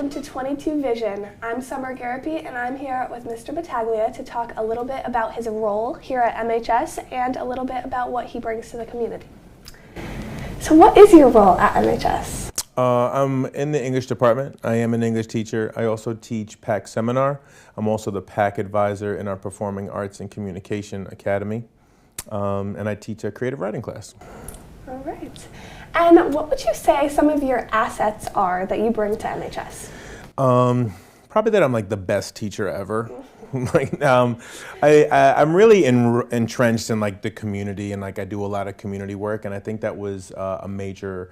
welcome to 22 Vision. I'm Summer Garrepy, and I'm here with Mr. Battaglia to talk a little bit about his role here at MHS and a little bit about what he brings to the community. So what is your role at MHS? I'm in the English department. I am an English teacher. I also teach PAC seminar. I'm also the PAC advisor in our Performing Arts and Communication Academy. And I teach a creative writing class. All right. And what would you say some of your assets are that you bring to MHS? Probably that I'm like the best teacher ever. I'm really entrenched in like the community, and like I do a lot of community work, and I think that was a major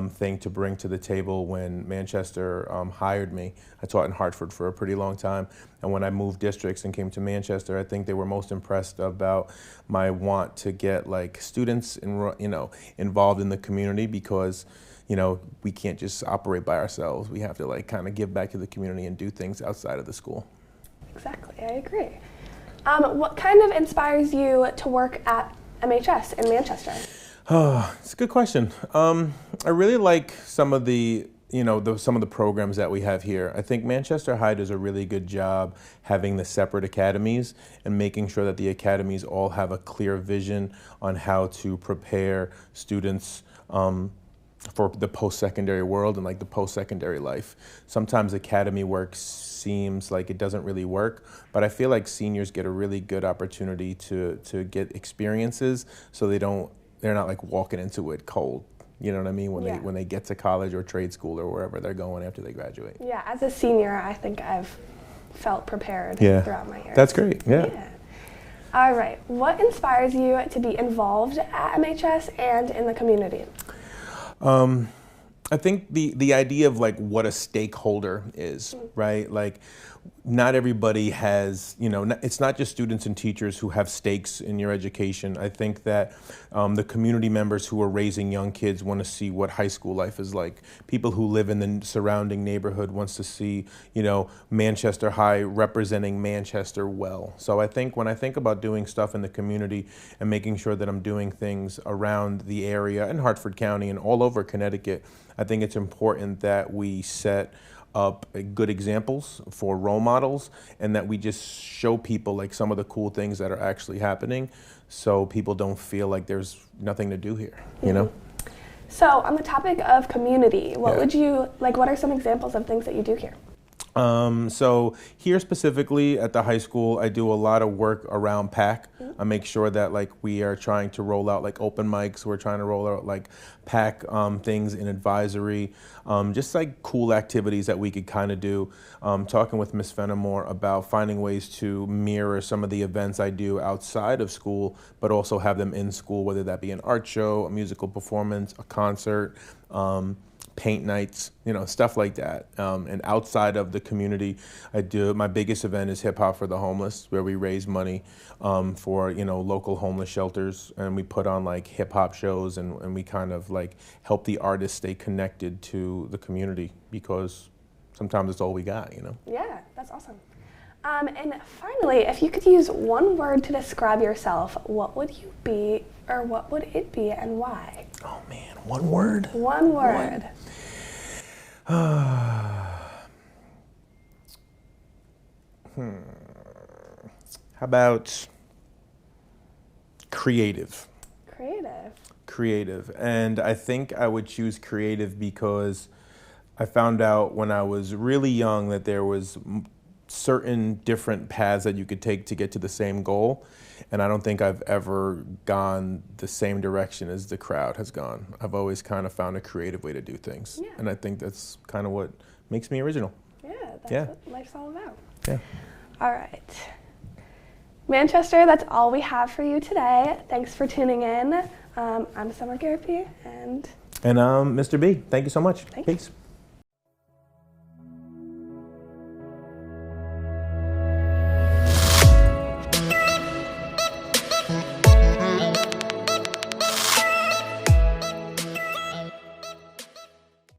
thing to bring to the table when Manchester hired me. I taught in Hartford for a pretty long time, and when I moved districts and came to Manchester, I think they were most impressed about my want to get like students involved in the community, because we can't just operate by ourselves. We have to like kind of give back to the community and do things outside of the school. Exactly, I agree. What kind of inspires you to work at MHS in Manchester? Oh, it's a good question. I really like some of the programs that we have here. I think Manchester High does a really good job having the separate academies and making sure that the academies all have a clear vision on how to prepare students for the post-secondary world and like the post-secondary life. Sometimes academy work seems like it doesn't really work, but I feel like seniors get a really good opportunity to get experiences, so they're not like walking into it cold. You know what I mean? When they get to college or trade school or wherever they're going after they graduate. Yeah, as a senior, I think I've felt prepared throughout my years. That's great. Yeah. All right. What inspires you to be involved at MHS and in the community? I think the idea of like what a stakeholder is, right? Like not everybody has, it's not just students and teachers who have stakes in your education. I think that the community members who are raising young kids want to see what high school life is like. People who live in the surrounding neighborhood wants to see, Manchester High representing Manchester well. So I think when I think about doing stuff in the community and making sure that I'm doing things around the area in Hartford County and all over Connecticut, I think it's important that we set up good examples for role models, and that we just show people like some of the cool things that are actually happening, so people don't feel like there's nothing to do here, you know? So on the topic of community, what are some examples of things that you do here? So here specifically at the high school, I do a lot of work around PAC. I make sure that like we are trying to roll out like open mics. We're trying to roll out like PAC things in advisory, just like cool activities that we could kind of do. Talking with Miss Fenimore about finding ways to mirror some of the events I do outside of school, but also have them in school, whether that be an art show, a musical performance, a concert, paint nights, stuff like that. And outside of the community, my biggest event is Hip Hop for the Homeless, where we raise money for local homeless shelters, and we put on like hip hop shows, and we kind of like help the artists stay connected to the community, because sometimes it's all we got, Yeah, that's awesome. And finally, if you could use one word to describe yourself, what would you be, or what would it be, and why? Oh man, one word? One word. How about creative? Creative. And I think I would choose creative because I found out when I was really young that there was certain different paths that you could take to get to the same goal. And I don't think I've ever gone the same direction as the crowd has gone. I've always kind of found a creative way to do things. Yeah. And I think that's kind of what makes me original. Yeah, that's what life's all about. Yeah. All right. Manchester, that's all we have for you today. Thanks for tuning in. I'm Summer Garrepy, and I'm Mr. B. Thank you so much. Thanks. Peace.